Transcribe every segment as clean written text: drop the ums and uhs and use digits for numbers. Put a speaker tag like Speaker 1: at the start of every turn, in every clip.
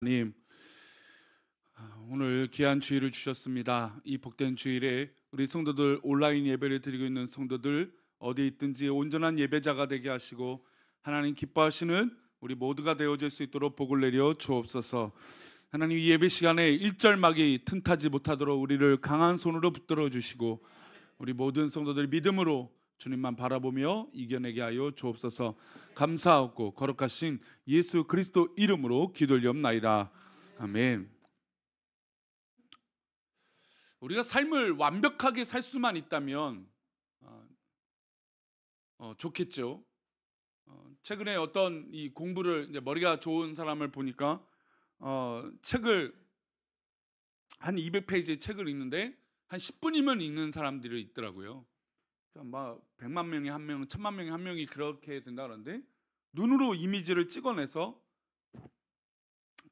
Speaker 1: 님, 오늘 귀한 주일을 주셨습니다. 이 복된 주일에 우리 성도들 온라인 예배를 드리고 있는 성도들 어디 있든지 온전한 예배자가 되게 하시고 하나님 기뻐하시는 우리 모두가 되어질 수 있도록 복을 내려 주옵소서. 하나님 이 예배 시간에 일절막이 틈타지 못하도록 우리를 강한 손으로 붙들어 주시고 우리 모든 성도들 믿음으로 주님만 바라보며 이겨내게 하여 주옵소서. 감사하고 거룩하신 예수 그리스도 이름으로 기도하옵나이다. 아멘. 우리가 삶을 완벽하게 살 수만 있다면 좋겠죠. 최근에 어떤 이 공부를 이제 머리가 좋은 사람을 보니까 책을 한 200페이지의 책을 읽는데 한 10분이면 읽는 사람들이 있더라고요. 막 100만 명에 한 명, 1000만 명에 한 명이 그렇게 된다 그러는데 눈으로 이미지를 찍어내서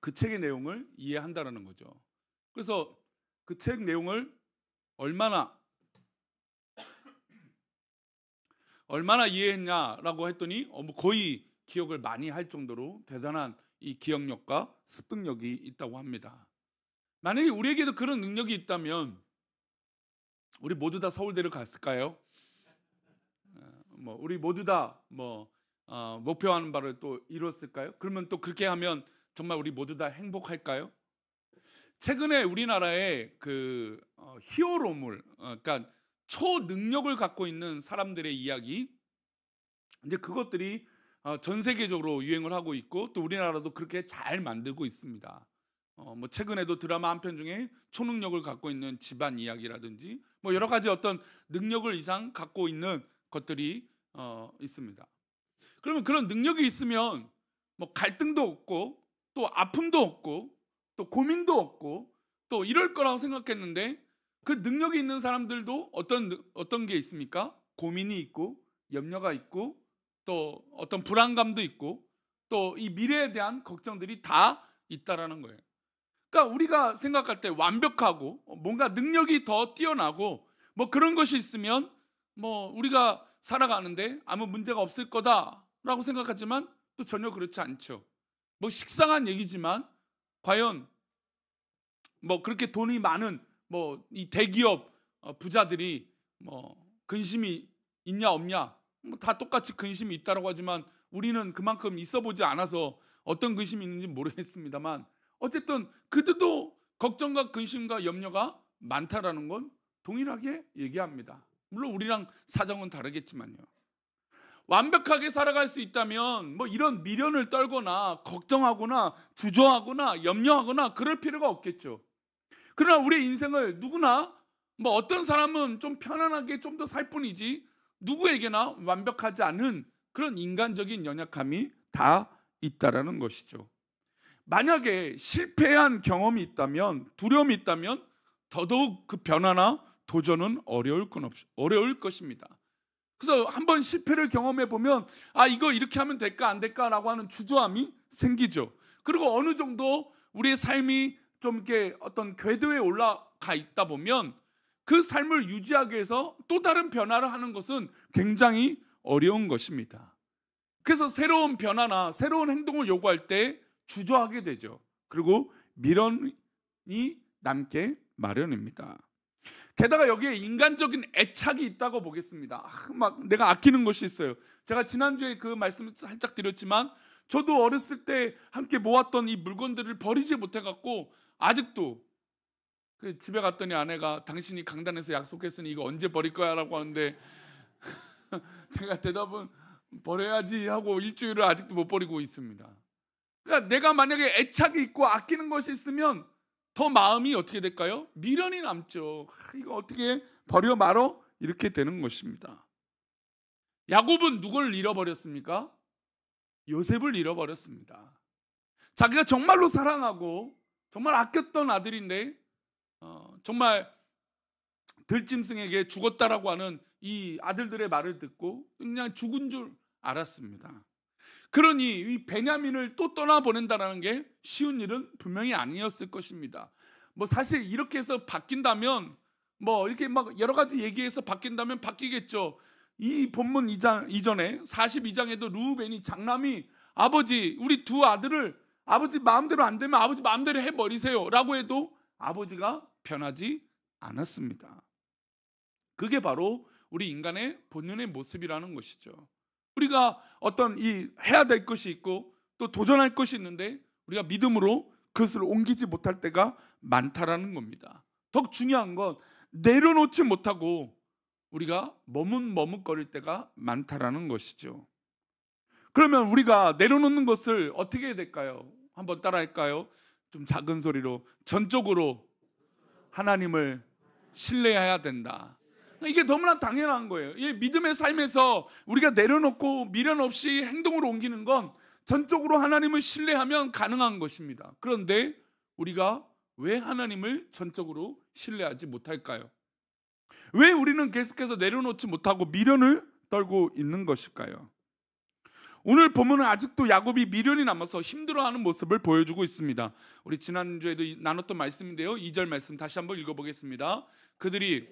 Speaker 1: 그 책의 내용을 이해한다라는 거죠. 그래서 그 책 내용을 얼마나 이해했냐라고 했더니 거의 기억을 많이 할 정도로 대단한 이 기억력과 습득력이 있다고 합니다. 만약에 우리에게도 그런 능력이 있다면 우리 모두 다 서울대를 갔을까요? 우리 모두 다 목표하는 바를 또 이뤘을까요? 그러면 또 그렇게 하면 정말 우리 모두 다 행복할까요? 최근에 우리나라에 그 히어로물, 그러니까 초능력을 갖고 있는 사람들의 이야기, 이제 그것들이 전 세계적으로 유행을 하고 있고 또 우리나라도 그렇게 잘 만들고 있습니다. 최근에도 드라마 한 편 중에 초능력을 갖고 있는 집안 이야기라든지 여러 가지 어떤 능력을 이상 갖고 있는 것들이 있습니다. 그러면 그런 능력이 있으면 갈등도 없고 또 아픔도 없고 또 고민도 없고 또 이럴 거라고 생각했는데 그 능력이 있는 사람들도 어떤 게 있습니까? 고민이 있고 염려가 있고 또 어떤 불안감도 있고 또 이 미래에 대한 걱정들이 다 있다라는 거예요. 그러니까 우리가 생각할 때 완벽하고 뭔가 능력이 더 뛰어나고 그런 것이 있으면 우리가 살아가는데 아무 문제가 없을 거다라고 생각하지만 또 전혀 그렇지 않죠. 식상한 얘기지만 과연 그렇게 돈이 많은 이 대기업 부자들이 근심이 있냐 없냐 다 똑같이 근심이 있다라고 하지만 우리는 그만큼 있어 보지 않아서 어떤 근심이 있는지 모르겠습니다만 어쨌든 그들도 걱정과 근심과 염려가 많다라는 건 동일하게 얘기합니다. 물론 우리랑 사정은 다르겠지만요. 완벽하게 살아갈 수 있다면 이런 미련을 떨거나 걱정하거나 주저하거나 염려하거나 그럴 필요가 없겠죠. 그러나 우리의 인생을 누구나 어떤 사람은 좀 편안하게 좀 더 살 뿐이지 누구에게나 완벽하지 않은 그런 인간적인 연약함이 다 있다라는 것이죠. 만약에 실패한 경험이 있다면 두려움이 있다면 더더욱 그 변화나 도전은 어려울 것입니다. 그래서 한번 실패를 경험해 보면 이거 이렇게 하면 될까 안 될까라고 하는 주저함이 생기죠. 그리고 어느 정도 우리의 삶이 좀 이렇게 어떤 궤도에 올라가 있다 보면 그 삶을 유지하기 위해서 또 다른 변화를 하는 것은 굉장히 어려운 것입니다. 그래서 새로운 변화나 새로운 행동을 요구할 때 주저하게 되죠. 그리고 미련이 남게 마련입니다. 게다가 여기에 인간적인 애착이 있다고 보겠습니다. 내가 아끼는 것이 있어요. 제가 지난주에 그 말씀을 살짝 드렸지만 저도 어렸을 때 함께 모았던 이 물건들을 버리지 못해갖고 아직도 집에 갔더니 아내가 당신이 강단에서 약속했으니 이거 언제 버릴 거야 라고 하는데 제가 대답은 버려야지 하고 일주일을 아직도 못 버리고 있습니다. 그러니까 내가 만약에 애착이 있고 아끼는 것이 있으면 더 마음이 어떻게 될까요? 미련이 남죠. 이거 어떻게 버려 말어? 이렇게 되는 것입니다. 야곱은 누굴 잃어버렸습니까? 요셉을 잃어버렸습니다. 자기가 정말로 사랑하고 정말 아꼈던 아들인데 정말 들짐승에게 죽었다라고 하는 이 아들들의 말을 듣고 그냥 죽은 줄 알았습니다. 그러니 이 베냐민을 또 떠나보낸다는 게 쉬운 일은 분명히 아니었을 것입니다. 사실 이렇게 해서 바뀐다면 이렇게 여러 가지 얘기해서 바뀐다면 바뀌겠죠. 이 본문 이전에 42장에도 르우벤이 장남이 아버지 우리 두 아들을 아버지 마음대로 안 되면 아버지 마음대로 해버리세요 라고 해도 아버지가 변하지 않았습니다. 그게 바로 우리 인간의 본연의 모습이라는 것이죠. 우리가 어떤 해야 될 것이 있고 또 도전할 것이 있는데 우리가 믿음으로 그것을 옮기지 못할 때가 많다라는 겁니다. 더 중요한 건 내려놓지 못하고 우리가 머뭇머뭇거릴 때가 많다라는 것이죠. 그러면 우리가 내려놓는 것을 어떻게 해야 될까요? 한번 따라할까요? 좀 작은 소리로. 전적으로 하나님을 신뢰해야 된다. 이게 너무나 당연한 거예요. 이 믿음의 삶에서 우리가 내려놓고 미련 없이 행동으로 옮기는 건 전적으로 하나님을 신뢰하면 가능한 것입니다. 그런데 우리가 왜 하나님을 전적으로 신뢰하지 못할까요? 왜 우리는 계속해서 내려놓지 못하고 미련을 떨고 있는 것일까요? 오늘 본문은 아직도 야곱이 미련이 남아서 힘들어하는 모습을 보여주고 있습니다. 우리 지난주에도 나눴던 말씀인데요, 2절 말씀 다시 한번 읽어보겠습니다. 그들이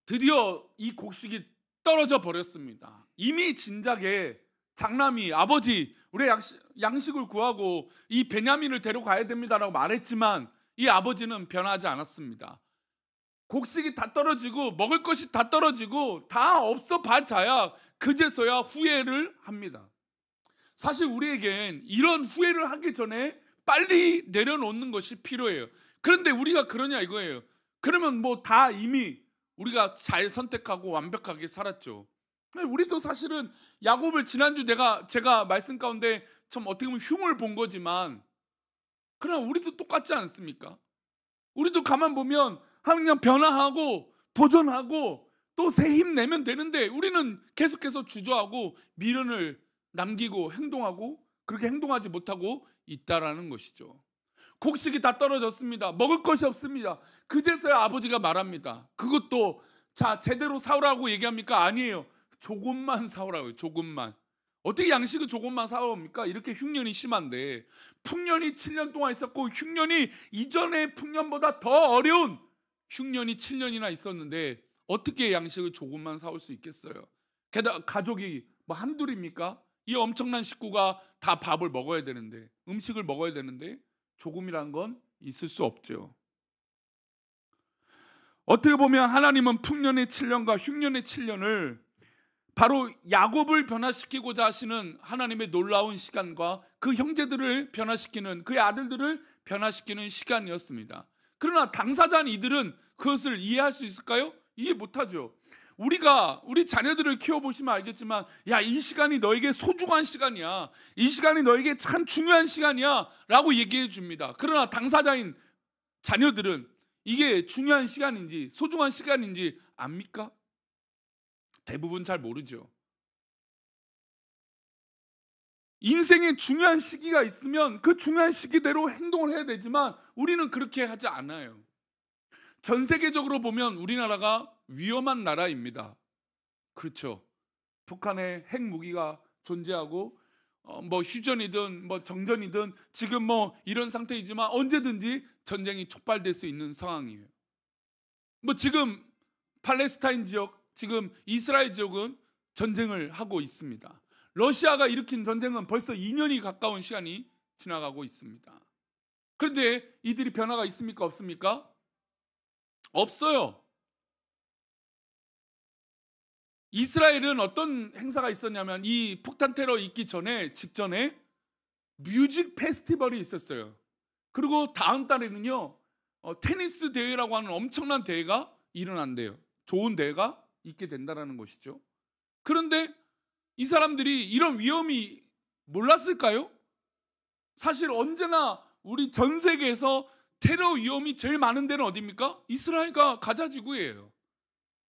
Speaker 1: 드디어 이 곡식이 떨어져 버렸습니다. 이미 진작에 장남이 아버지 우리 양식을 구하고 이 베냐민을 데려가야 됩니다라고 말했지만 이 아버지는 변하지 않았습니다. 곡식이 다 떨어지고 먹을 것이 다 떨어지고 다 없어 봐자야 그제서야 후회를 합니다. 사실 우리에겐 이런 후회를 하기 전에 빨리 내려놓는 것이 필요해요. 그런데 우리가 그러냐 이거예요. 그러면 뭐 다 이미 우리가 잘 선택하고 완벽하게 살았죠. 우리도 사실은 야곱을 지난주 제가 말씀 가운데 참 어떻게 보면 흉을 본 거지만 그러나 우리도 똑같지 않습니까? 우리도 가만 보면 그냥 변화하고 도전하고 또 새 힘 내면 되는데 우리는 계속해서 주저하고 미련을 남기고 행동하고 그렇게 행동하지 못하고 있다라는 것이죠. 곡식이 다 떨어졌습니다. 먹을 것이 없습니다. 그제서야 아버지가 말합니다. 그것도 자 제대로 사오라고 얘기합니까? 아니에요. 조금만 사오라고요. 조금만. 어떻게 양식을 조금만 사옵니까? 이렇게 흉년이 심한데 풍년이 7년 동안 있었고 흉년이 이전의 풍년보다 더 어려운 흉년이 7년이나 있었는데 어떻게 양식을 조금만 사올 수 있겠어요? 게다가 가족이 뭐 한둘입니까? 이 엄청난 식구가 다 밥을 먹어야 되는데 음식을 먹어야 되는데 조금이란 건 있을 수 없죠. 어떻게 보면 하나님은 풍년의 7년과 흉년의 7년을 바로 야곱을 변화시키고자 하시는 하나님의 놀라운 시간과 그 형제들을 변화시키는 그의 아들들을 변화시키는 시간이었습니다. 그러나 당사자인 이들은 그것을 이해할 수 있을까요? 이해 못하죠. 우리 자녀들을 키워보시면 알겠지만 야, 이 시간이 너에게 소중한 시간이야. 이 시간이 너에게 참 중요한 시간이야 라고 얘기해 줍니다. 그러나 당사자인 자녀들은 이게 중요한 시간인지 소중한 시간인지 압니까? 대부분 잘 모르죠. 인생에 중요한 시기가 있으면 그 중요한 시기대로 행동을 해야 되지만 우리는 그렇게 하지 않아요. 전 세계적으로 보면 우리나라가 위험한 나라입니다. 그렇죠. 북한에 핵무기가 존재하고 뭐 휴전이든 뭐 정전이든 지금 뭐 이런 상태이지만 언제든지 전쟁이 촉발될 수 있는 상황이에요. 뭐 지금 팔레스타인 지역, 지금 이스라엘 지역은 전쟁을 하고 있습니다. 러시아가 일으킨 전쟁은 벌써 2년이 가까운 시간이 지나가고 있습니다. 그런데 이들이 변화가 있습니까? 없습니까? 없어요. 이스라엘은 어떤 행사가 있었냐면 이 폭탄 테러 있기 직전에 뮤직 페스티벌이 있었어요. 그리고 다음 달에는요 테니스 대회라고 하는 엄청난 대회가 일어난대요. 좋은 대회가 있게 된다는 것이죠. 그런데 이 사람들이 이런 위험이 몰랐을까요? 사실 언제나 우리 전 세계에서 테러 위험이 제일 많은 데는 어디입니까? 이스라엘과 가자 지구예요.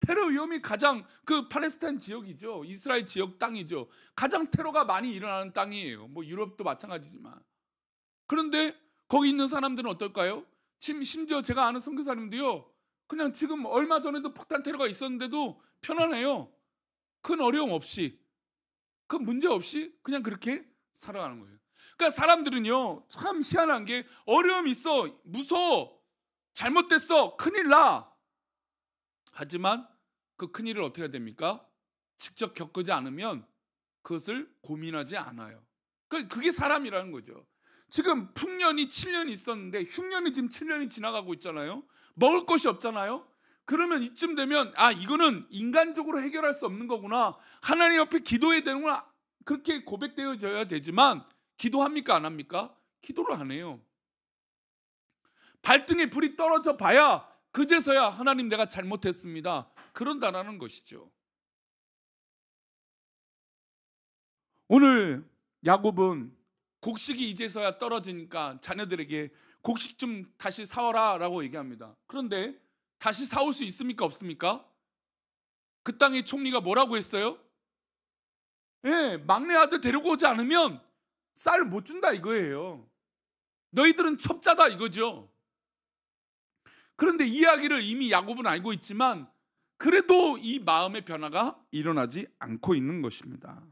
Speaker 1: 테러 위험이 가장 그 팔레스타인 지역이죠. 이스라엘 지역 땅이죠. 가장 테러가 많이 일어나는 땅이에요. 뭐 유럽도 마찬가지지만. 그런데 거기 있는 사람들은 어떨까요? 심지어 제가 아는 선교사님도요. 그냥 지금 얼마 전에도 폭탄 테러가 있었는데도 편안해요. 큰 어려움 없이, 큰 문제 없이 그냥 그렇게 살아가는 거예요. 그러니까 사람들은요 참 희한한 게 어려움이 있어, 무서워, 잘못됐어, 큰일 나. 하지만 그 큰일을 어떻게 해야 됩니까? 직접 겪지 않으면 그것을 고민하지 않아요. 그게 사람이라는 거죠. 지금 풍년이 7년이 있었는데 흉년이 지금 7년이 지나가고 있잖아요. 먹을 것이 없잖아요. 그러면 이쯤 되면 이거는 인간적으로 해결할 수 없는 거구나. 하나님 앞에 기도해야 되는구나. 그렇게 고백되어져야 되지만 기도합니까 안 합니까? 기도를 안 해요. 발등에 불이 떨어져 봐야 그제서야 하나님 내가 잘못했습니다. 그런다라는 것이죠. 오늘 야곱은 곡식이 이제서야 떨어지니까 자녀들에게 곡식 좀 다시 사와라 라고 얘기합니다. 그런데 다시 사올 수 있습니까 없습니까? 그 땅의 총리가 뭐라고 했어요? 막내 아들 데리고 오지 않으면 쌀을 못 준다 이거예요. 너희들은 첩자다 이거죠. 그런데 이 이야기를 이미 야곱은 알고 있지만 그래도 이 마음의 변화가 일어나지 않고 있는 것입니다.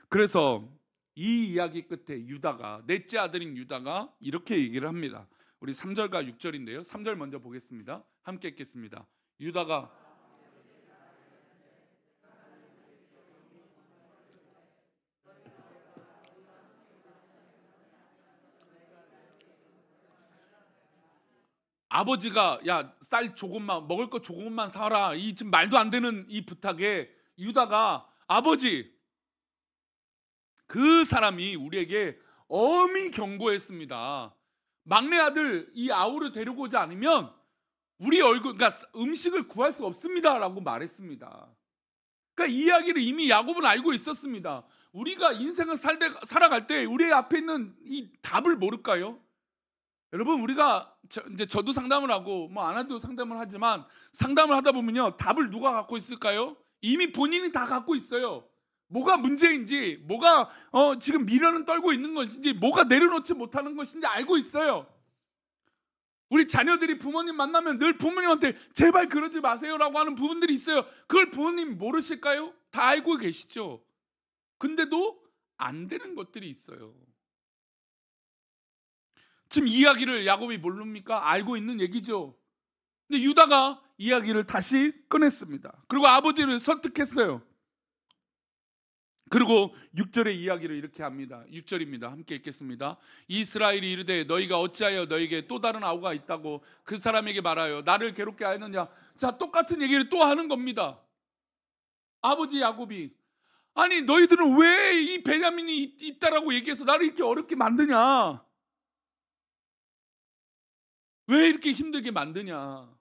Speaker 1: 그래서 이 이야기 끝에 유다가, 넷째 아들인 유다가 이렇게 얘기를 합니다. 우리 3절과 6절인데요 3절 먼저 보겠습니다. 함께 읽겠습니다. 유다가 아버지가 야 쌀 조금만 먹을 거 조금만 사라 이 지금 말도 안 되는 이 부탁에 유다가 아버지 그 사람이 우리에게 엄히 경고했습니다. 막내 아들 이 아우를 데리고 오지 않으면 우리 얼굴 그러니까 음식을 구할 수 없습니다라고 말했습니다. 그러니까 이 이야기를 이미 야곱은 알고 있었습니다. 우리가 인생을 살아갈 때 우리 앞에 있는 이 답을 모를까요? 여러분 우리가 이제 저도 상담을 하고 뭐 안 해도 상담을 하지만 상담을 하다 보면요 답을 누가 갖고 있을까요? 이미 본인이 다 갖고 있어요. 뭐가 문제인지 뭐가 지금 미련을 떨고 있는 것인지 뭐가 내려놓지 못하는 것인지 알고 있어요. 우리 자녀들이 부모님 만나면 늘 부모님한테 제발 그러지 마세요라고 하는 부분들이 있어요. 그걸 부모님 모르실까요? 다 알고 계시죠. 근데도 안 되는 것들이 있어요. 지금 이야기를 야곱이 모릅니까? 알고 있는 얘기죠. 근데 유다가 이야기를 다시 꺼냈습니다. 그리고 아버지를 설득했어요. 그리고 6절의 이야기를 이렇게 합니다. 6절입니다. 함께 읽겠습니다. 이스라엘이 이르되 너희가 어찌하여 너희에게 또 다른 아우가 있다고 그 사람에게 말하여 나를 괴롭게 하느냐. 자, 똑같은 얘기를 또 하는 겁니다. 아버지 야곱이 아니 너희들은 왜 이 베냐민이 있다라고 얘기해서 나를 이렇게 어렵게 만드냐. 왜 이렇게 힘들게 만드냐.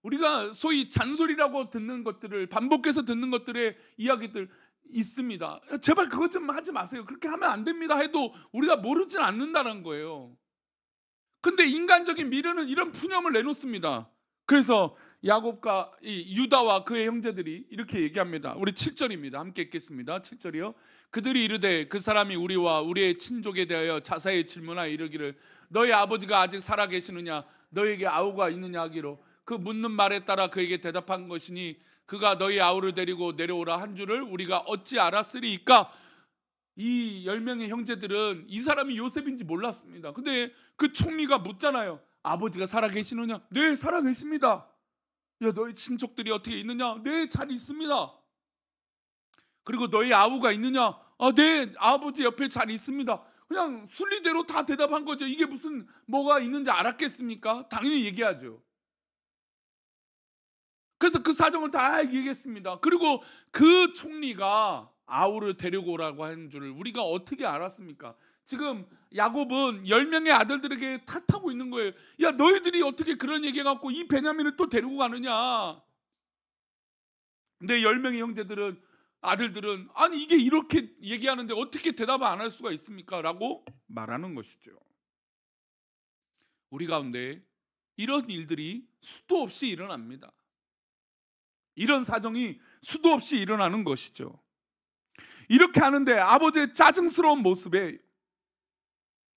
Speaker 1: 우리가 소위 잔소리라고 듣는 것들을 반복해서 듣는 것들의 이야기들 있습니다. 제발 그것 좀 하지 마세요. 그렇게 하면 안 됩니다 해도 우리가 모르진 않는다는 거예요. 근데 인간적인 미련은 이런 푸념을 내놓습니다. 그래서 야곱과 이 유다와 그의 형제들이 이렇게 얘기합니다. 우리 7절입니다. 함께 읽겠습니다. 7절이요. 그들이 이르되 그 사람이 우리와 우리의 친족에 대하여 자세히 질문하여 이르기를 너희 아버지가 아직 살아 계시느냐 너희에게 아우가 있느냐 하기로 그 묻는 말에 따라 그에게 대답한 것이니 그가 너희 아우를 데리고 내려오라 한 줄을 우리가 어찌 알았으리이까. 이 10명의 형제들은 이 사람이 요셉인지 몰랐습니다. 근데 그 총리가 묻잖아요. 아버지가 살아 계시느냐? 네, 살아 계십니다. 야, 너희 친족들이 어떻게 있느냐? 네, 잘 있습니다. 그리고 너희 아우가 있느냐? 네, 아버지 옆에 잘 있습니다. 그냥 순리대로 다 대답한 거죠. 이게 무슨 뭐가 있는지 알았겠습니까? 당연히 얘기하죠. 그래서 그 사정을 다 얘기했습니다. 그리고 그 총리가 아우를 데리고 오라고 한 줄을 우리가 어떻게 알았습니까? 지금 야곱은 10명의 아들들에게 탓하고 있는 거예요. 야, 너희들이 어떻게 그런 얘기 해갖고 이 베냐민을 또 데리고 가느냐. 근데 10명의 형제들은 아들들은 아니 이게 이렇게 얘기하는데 어떻게 대답을 안 할 수가 있습니까? 라고 말하는 것이죠. 우리 가운데 이런 일들이 수도 없이 일어납니다. 이런 사정이 수도 없이 일어나는 것이죠. 이렇게 하는데 아버지의 짜증스러운 모습에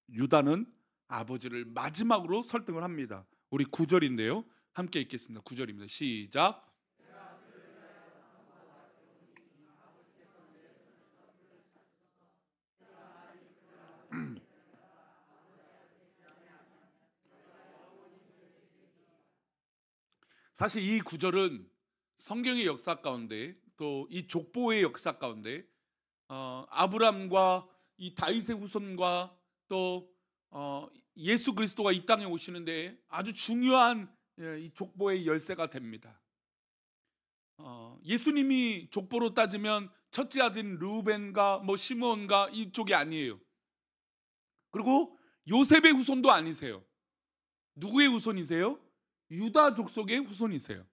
Speaker 1: 유다는 아버지를 마지막으로 설득을 합니다. 우리 9절인데요 함께 읽겠습니다. 9절입니다. 시작. 사실 이 구절은 성경의 역사 가운데 또 이 족보의 역사 가운데 아브람과 이 다윗의 후손과 또 예수 그리스도가 이 땅에 오시는데 아주 중요한 이 족보의 열쇠가 됩니다. 예수님이 족보로 따지면 첫째 아들인 르우벤과 뭐 시므온과 이쪽이 아니에요. 그리고 요셉의 후손도 아니세요. 누구의 후손이세요? 유다 족속의 후손이세요.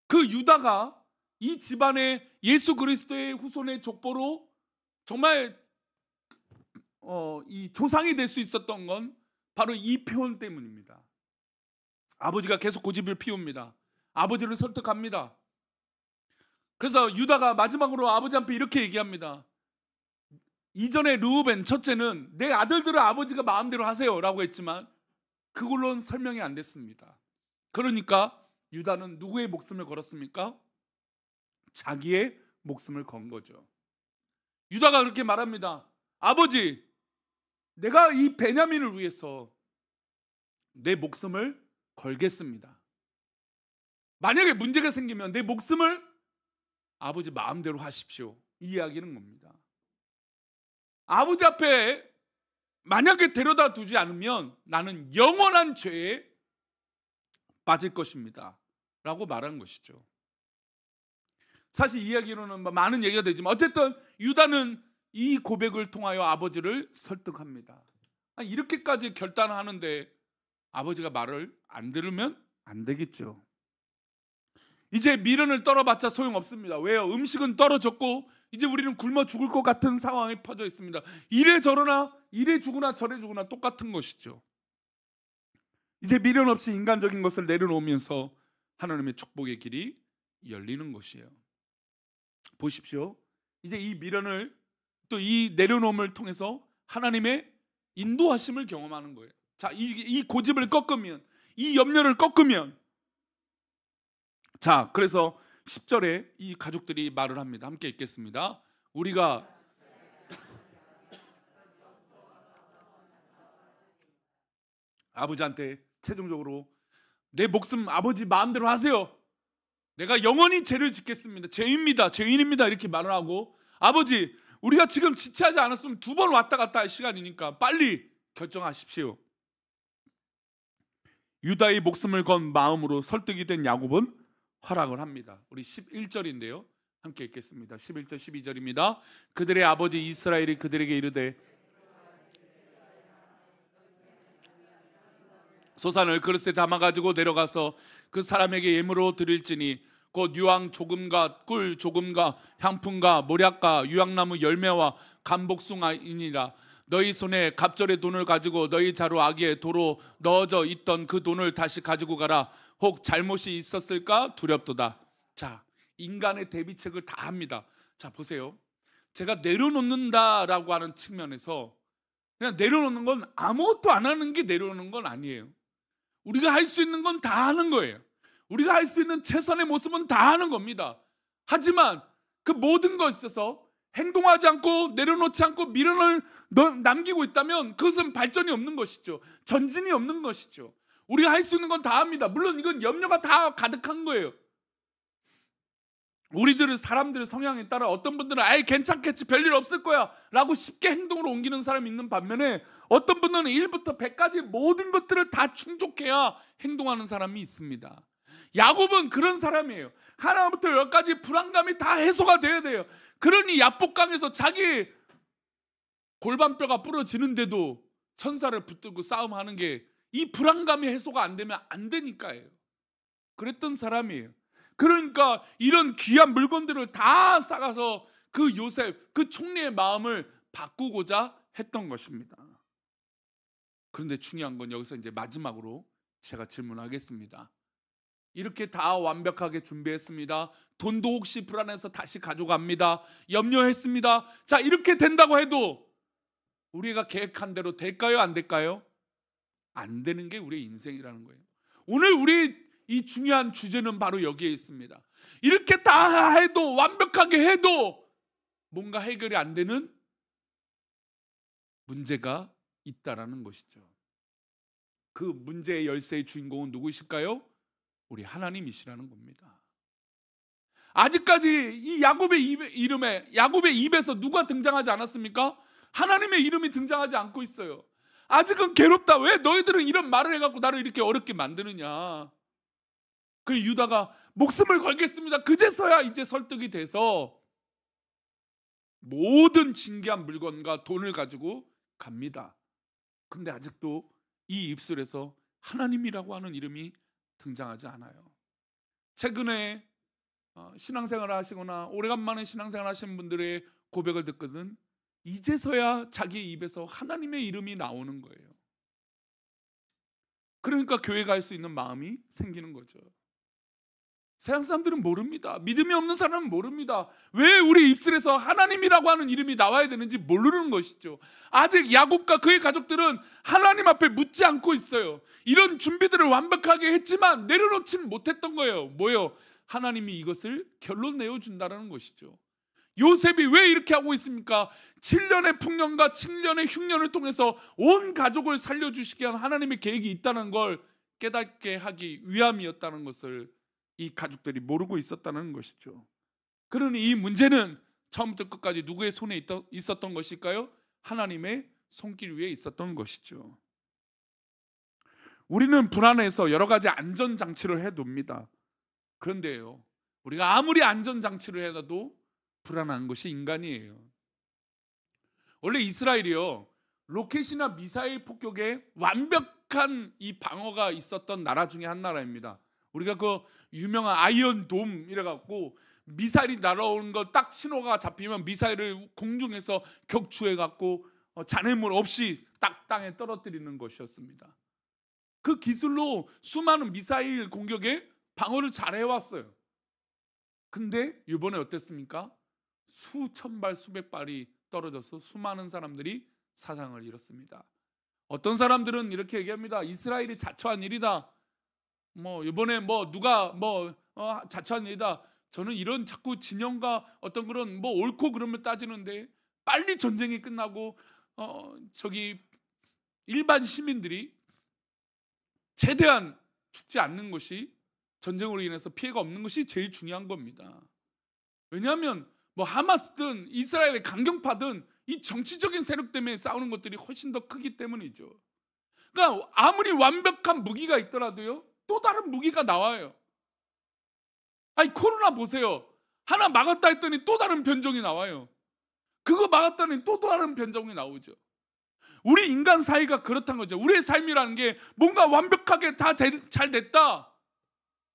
Speaker 1: 그 유다가 이 집안의 예수 그리스도의 후손의 족보로 정말 이 조상이 될 수 있었던 건 바로 이 표현 때문입니다. 아버지가 계속 고집을 피웁니다. 아버지를 설득합니다. 그래서 유다가 마지막으로 아버지한테 이렇게 얘기합니다. 이전에 르우벤 첫째는 내 아들들을 아버지가 마음대로 하세요 라고 했지만 그걸로는 설명이 안 됐습니다. 그러니까 유다는 누구의 목숨을 걸었습니까? 자기의 목숨을 건 거죠. 유다가 그렇게 말합니다. 아버지, 내가 이 베냐민을 위해서 내 목숨을 걸겠습니다. 만약에 문제가 생기면 내 목숨을 아버지 마음대로 하십시오. 이 이야기는 겁니다. 아버지 앞에 만약에 데려다 두지 않으면 나는 영원한 죄에 빠질 것입니다 라고 말한 것이죠. 사실 이야기로는 많은 얘기가 되지만 어쨌든 유다는 이 고백을 통하여 아버지를 설득합니다. 이렇게까지 결단하는데 아버지가 말을 안 들으면 안 되겠죠. 이제 미련을 떨어봤자 소용없습니다. 왜요? 음식은 떨어졌고 이제 우리는 굶어 죽을 것 같은 상황에 퍼져 있습니다. 이래 저러나 이래 죽으나 저래 죽으나 똑같은 것이죠. 이제 미련 없이 인간적인 것을 내려놓으면서 하나님의 축복의 길이 열리는 것이에요. 보십시오. 이제 이 미련을 또 이 내려놓음을 통해서 하나님의 인도하심을 경험하는 거예요. 자, 이 고집을 꺾으면, 이 염려를 꺾으면, 자, 그래서 10절에 이 가족들이 말을 합니다. 함께 읽겠습니다. 우리가 아버지한테 최종적으로 내 목숨 아버지 마음대로 하세요. 내가 영원히 죄를 짓겠습니다. 죄인입니다. 이렇게 말을 하고, 아버지, 우리가 지금 지체하지 않았으면 2번 왔다 갔다 할 시간이니까 빨리 결정하십시오. 유다의 목숨을 건 마음으로 설득이 된 야곱은 허락을 합니다. 우리 11절인데요. 함께 읽겠습니다. 11절 12절입니다. 그들의 아버지 이스라엘이 그들에게 이르되 소산을 그릇에 담아가지고 내려가서 그 사람에게 예물로 드릴지니 곧 유황 조금과 꿀 조금과 향품과 모략과 유향나무 열매와 감복숭아이니라. 너희 손에 갑절의 돈을 가지고 너희 자루 아기에 도로 넣어져 있던 그 돈을 다시 가지고 가라. 혹 잘못이 있었을까 두렵도다. 자, 인간의 대비책을 다 합니다. 자, 보세요. 제가 내려놓는다라고 하는 측면에서 그냥 내려놓는 건 아무것도 안 하는 게 내려놓는 건 아니에요. 우리가 할 수 있는 건 다 하는 거예요. 우리가 할 수 있는 최선의 모습은 다 하는 겁니다. 하지만 그 모든 것에 있어서 행동하지 않고 내려놓지 않고 미련을 남기고 있다면 그것은 발전이 없는 것이죠. 전진이 없는 것이죠. 우리가 할 수 있는 건 다 합니다. 물론 이건 염려가 다 가득한 거예요. 우리들은 사람들의 성향에 따라 어떤 분들은 아예 괜찮겠지 별일 없을 거야 라고 쉽게 행동으로 옮기는 사람이 있는 반면에 어떤 분들은 1부터 100까지 모든 것들을 다 충족해야 행동하는 사람이 있습니다. 야곱은 그런 사람이에요. 하나부터 10까지 불안감이 다 해소가 돼야 돼요. 그러니 야복강에서 자기 골반뼈가 부러지는데도 천사를 붙들고 싸움하는 게 이 불안감이 해소가 안 되면 안 되니까예요. 그랬던 사람이에요. 그러니까 이런 귀한 물건들을 다 싸가서 그 요셉, 그 총리의 마음을 바꾸고자 했던 것입니다. 그런데 중요한 건 여기서 이제 마지막으로 제가 질문하겠습니다. 이렇게 다 완벽하게 준비했습니다. 돈도 혹시 불안해서 다시 가져갑니다. 염려했습니다. 자, 이렇게 된다고 해도 우리가 계획한 대로 될까요? 안 될까요? 안 되는 게 우리의 인생이라는 거예요. 오늘 우리 이 중요한 주제는 바로 여기에 있습니다. 이렇게 다 해도 완벽하게 해도 뭔가 해결이 안 되는 문제가 있다라는 것이죠. 그 문제의 열쇠의 주인공은 누구이실까요? 우리 하나님이시라는 겁니다. 아직까지 이 야곱의 이름에, 야곱의 입에서 누가 등장하지 않았습니까? 하나님의 이름이 등장하지 않고 있어요. 아직은 괴롭다. 왜 너희들은 이런 말을 해갖고 나를 이렇게 어렵게 만드느냐. 그리고 유다가 목숨을 걸겠습니다. 그제서야 이제 설득이 돼서 모든 진귀한 물건과 돈을 가지고 갑니다. 근데 아직도 이 입술에서 하나님이라고 하는 이름이 등장하지 않아요. 최근에 신앙생활을 하시거나 오래간만에 신앙생활 하시는 분들의 고백을 듣거든 이제서야 자기의 입에서 하나님의 이름이 나오는 거예요. 그러니까 교회 갈 수 있는 마음이 생기는 거죠. 세상 사람들은 모릅니다. 믿음이 없는 사람은 모릅니다. 왜 우리 입술에서 하나님이라고 하는 이름이 나와야 되는지 모르는 것이죠. 아직 야곱과 그의 가족들은 하나님 앞에 묻지 않고 있어요. 이런 준비들을 완벽하게 했지만 내려놓지는 못했던 거예요. 뭐예요? 하나님이 이것을 결론 내어준다는 것이죠. 요셉이 왜 이렇게 하고 있습니까? 7년의 풍년과 7년의 흉년을 통해서 온 가족을 살려주시게 한 하나님의 계획이 있다는 걸 깨닫게 하기 위함이었다는 것을 이 가족들이 모르고 있었다는 것이죠. 그러니 이 문제는 처음부터 끝까지 누구의 손에 있었던 것일까요? 하나님의 손길 위에 있었던 것이죠. 우리는 불안해서 여러 가지 안전장치를 해둡니다. 그런데요, 우리가 아무리 안전장치를 해놔도 불안한 것이 인간이에요. 원래 이스라엘이요, 로켓이나 미사일 폭격에 완벽한 이 방어가 있었던 나라 중에 한 나라입니다. 우리가 그 유명한 아이언돔 이래갖고 미사일이 날아오는 거 딱 신호가 잡히면 미사일을 공중에서 격추해갖고 잔해물 없이 딱 땅에 떨어뜨리는 것이었습니다. 그 기술로 수많은 미사일 공격에 방어를 잘 해왔어요. 근데 이번에 어땠습니까? 수천 발 수백 발이 떨어져서 수많은 사람들이 사상을 잃었습니다. 어떤 사람들은 이렇게 얘기합니다. 이스라엘이 자초한 일이다. 이번에 누가 자초한 일이다. 저는 이런 자꾸 진영과 어떤 그런 옳고 그름을 따지는데 빨리 전쟁이 끝나고 저기 일반 시민들이 최대한 죽지 않는 것이, 전쟁으로 인해서 피해가 없는 것이 제일 중요한 겁니다. 왜냐하면 하마스든 이스라엘의 강경파든 이 정치적인 세력 때문에 싸우는 것들이 훨씬 더 크기 때문이죠. 그러니까 아무리 완벽한 무기가 있더라도요, 또 다른 무기가 나와요. 아니, 코로나 보세요. 하나 막았다 했더니 또 다른 변종이 나와요. 그거 막았더니 또 다른 변종이 나오죠. 우리 인간 사이가 그렇다는 거죠. 우리의 삶이라는 게 뭔가 완벽하게 다 잘 됐다.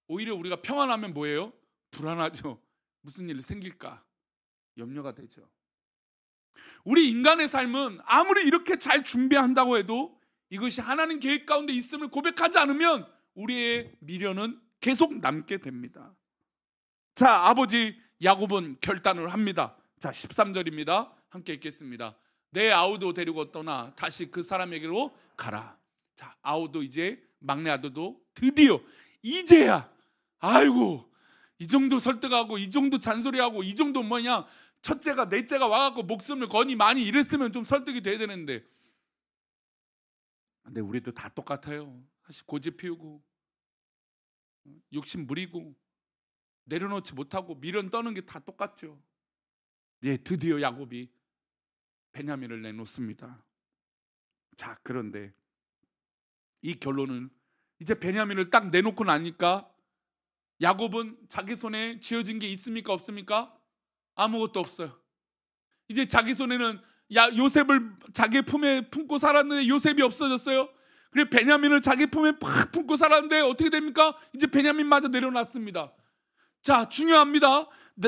Speaker 1: 오히려 우리가 평안하면 뭐예요? 불안하죠. 무슨 일이 생길까 염려가 되죠. 우리 인간의 삶은 아무리 이렇게 잘 준비한다고 해도 이것이 하나님 계획 가운데 있음을 고백하지 않으면 우리의 미련은 계속 남게 됩니다. 자, 아버지 야곱은 결단을 합니다. 자, 13절입니다. 함께 읽겠습니다. 내 아우도 데리고 떠나 다시 그 사람에게로 가라. 자, 아우도 이제 막내 아들도 드디어 이제야, 아이고, 이 정도 설득하고 이 정도 잔소리하고 이 정도 첫째가 넷째가 와갖고 목숨을 거니 많이 이랬으면 좀 설득이 돼야 되는데, 근데 우리도 다 똑같아요. 사실 고집 피우고 욕심 부리고 내려놓지 못하고 미련 떠는 게 다 똑같죠. 예, 드디어 야곱이 베냐민을 내놓습니다. 자, 그런데 이 결론은 이제 베냐민을 딱 내놓고 나니까 야곱은 자기 손에 쥐어진 게 있습니까? 없습니까? 아무것도 없어요. 이제 자기 손에는 요셉을 자기 품에 품고 살았는데 요셉이 없어졌어요. 그리고 베냐민을 자기 품에 팍 품고 살았는데 어떻게 됩니까? 이제 베냐민마저 내려놨습니다. 자, 중요합니다.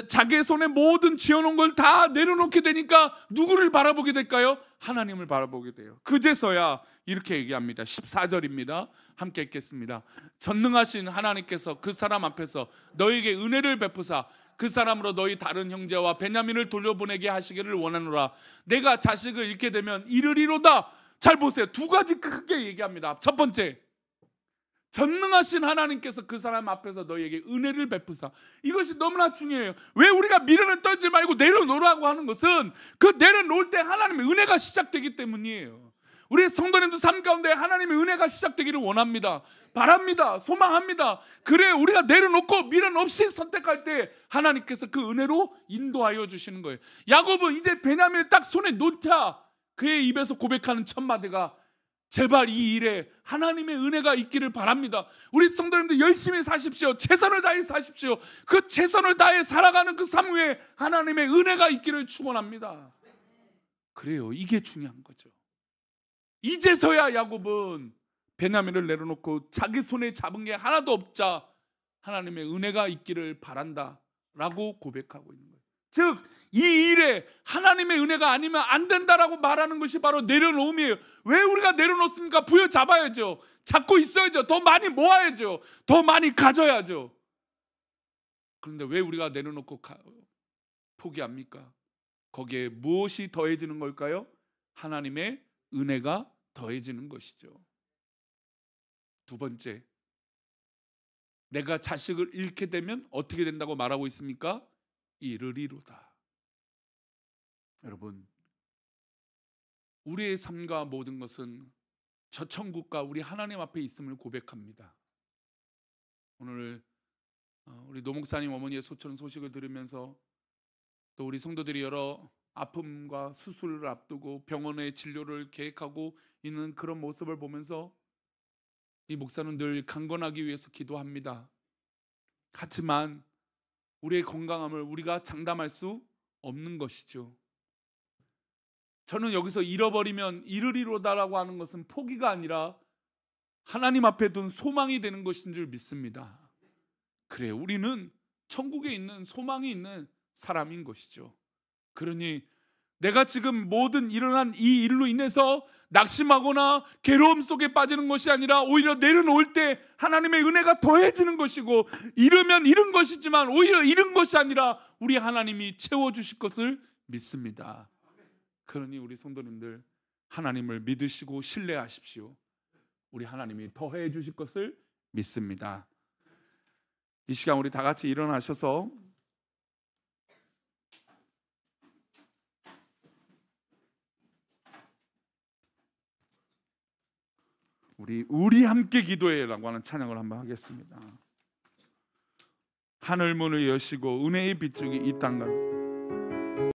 Speaker 1: 자기의 손에 모든 쥐어놓은 걸 다 내려놓게 되니까 누구를 바라보게 될까요? 하나님을 바라보게 돼요. 그제서야 이렇게 얘기합니다. 14절입니다. 함께 읽겠습니다. 전능하신 하나님께서 그 사람 앞에서 너에게 은혜를 베푸사 그 사람으로 너희 다른 형제와 베냐민을 돌려보내게 하시기를 원하노라. 내가 자식을 잃게 되면 이르리로다. 잘 보세요. 두 가지 크게 얘기합니다. 첫 번째, 전능하신 하나님께서 그 사람 앞에서 너희에게 은혜를 베푸사. 이것이 너무나 중요해요. 왜 우리가 미련을 떨지 말고 내려놓으라고 하는 것은 그 내려놓을 때 하나님의 은혜가 시작되기 때문이에요. 우리 성도님들 삶 가운데 하나님의 은혜가 시작되기를 원합니다. 바랍니다. 소망합니다. 그래 우리가 내려놓고 미련 없이 선택할 때 하나님께서 그 은혜로 인도하여 주시는 거예요. 야곱은 이제 베냐민을 딱 손에 놓자 그의 입에서 고백하는 첫 마디가 제발 이 일에 하나님의 은혜가 있기를 바랍니다. 우리 성도님들 열심히 사십시오. 최선을 다해 사십시오. 그 최선을 다해 살아가는 그 삶 위에 하나님의 은혜가 있기를 축원합니다. 그래요. 이게 중요한 거죠. 이제서야 야곱은 베냐민을 내려놓고 자기 손에 잡은 게 하나도 없자 하나님의 은혜가 있기를 바란다 라고 고백하고 있는 거예요. 즉 이 일에 하나님의 은혜가 아니면 안 된다라고 말하는 것이 바로 내려놓음이에요. 왜 우리가 내려놓습니까? 부여잡아야죠. 잡고 있어야죠. 더 많이 모아야죠. 더 많이 가져야죠. 그런데 왜 우리가 내려놓고 포기합니까? 거기에 무엇이 더해지는 걸까요? 하나님의 은혜가 더해지는 것이죠. 두 번째, 내가 자식을 잃게 되면 어떻게 된다고 말하고 있습니까? 이르리로다. 여러분, 우리의 삶과 모든 것은 저 천국과 우리 하나님 앞에 있음을 고백합니다. 오늘 우리 노목사님 어머니의 소처럼 소식을 들으면서 또 우리 성도들이 여러 아픔과 수술을 앞두고 병원의 진료를 계획하고 있는 그런 모습을 보면서 이 목사는 늘 강건하기 위해서 기도합니다. 하지만 우리의 건강함을 우리가 장담할 수 없는 것이죠. 저는 여기서 잃어버리면 이르리로다라고 하는 것은 포기가 아니라 하나님 앞에 둔 소망이 되는 것인 줄 믿습니다. 그래, 우리는 천국에 있는 소망이 있는 사람인 것이죠. 그러니 내가 지금 모든 일어난 이 일로 인해서 낙심하거나 괴로움 속에 빠지는 것이 아니라 오히려 내려놓을 때 하나님의 은혜가 더해지는 것이고, 잃으면 잃은 것이지만 오히려 잃은 것이 아니라 우리 하나님이 채워주실 것을 믿습니다. 그러니 우리 성도님들 하나님을 믿으시고 신뢰하십시오. 우리 하나님이 더해 주실 것을 믿습니다. 이 시간 우리 다 같이 일어나셔서 우리 함께 기도해라고 하는 찬양을 한번 하겠습니다. 하늘 문을 여시고 은혜의 빛이 이 땅 가운데